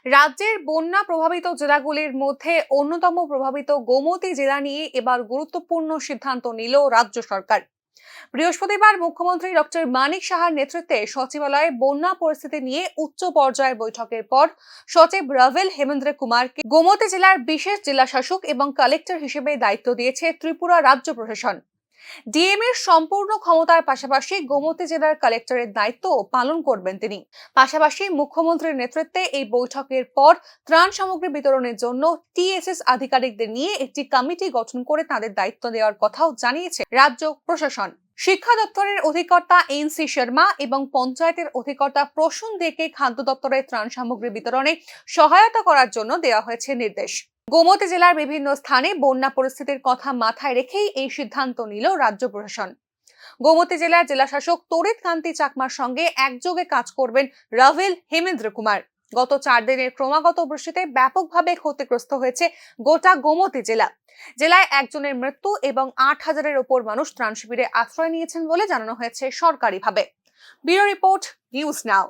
রাজ্যের বন্যা প্রভাবিত জেলাগুলির মধ্যে অন্যতম প্রভাবিত গোমতী জেলা নিয়ে এবার গুরুত্বপূর্ণ সিদ্ধান্ত নিল রাজ্য সরকার। বৃহস্পতিবার মুখ্যমন্ত্রী ডক্টর মানিক সাহার নেতৃত্বে সচিবালয়ে বন্যা পরিস্থিতি নিয়ে উচ্চ পর্যায়ের বৈঠকের পর সচিব রাভেল হেমেন্দ্র কুমারকে গোমতী জেলার বিশেষ জেলা শাসক এবং কালেক্টর হিসেবে দায়িত্ব দিয়েছে ত্রিপুরা রাজ্য প্রশাসন। ডিএম এর সম্পূর্ণ ক্ষমতার পাশাপাশি গোমতী জেলার কালেক্টরের দায়িত্ব পালন করবেন তিনি। পাশাপাশি মুখ্যমন্ত্রীর নেতৃত্বে এই বৈঠকের পর ত্রাণ সামগ্রী বিতরণের জন্য টিএসএস আধিকারিকদের নিয়ে একটি কমিটি গঠন করে তাদের দায়িত্ব দেওয়ার কথাও জানিয়েছে রাজ্য প্রশাসন। শিক্ষা দপ্তরের অধিকর্তা এনসি শর্মা এবং পঞ্চায়েতের অধিকর্তা প্রসূন দেকে খাদ্য দপ্তরের ত্রাণ সামগ্রী বিতরণে সহায়তা করার জন্য দেওয়া হয়েছে নির্দেশ। গোমতী জেলার বিভিন্ন স্থানে বন্যা পরিস্থিতির কথা মাথায় রেখেই এই সিদ্ধান্ত নিল রাজ্য প্রশাসন। গোমতী জেলার জেলাশাসক তড়িৎ কান্তি চাকমার সঙ্গে একযোগে কাজ করবেন রাভেল হেমেন্দ্র কুমার। গত 4 দিনের ক্রমাগত বৃষ্টিতে ব্যাপকভাবে ক্ষতিগ্রস্ত হয়েছে গোটা গোমতী জেলা। জেলায় একজনের মৃত্যু এবং 8,000-এর ওপর মানুষ ত্রাণ শিবিরে আশ্রয় নিয়েছেন বলে জানানো হয়েছে সরকারিভাবে। Bureau report, news now.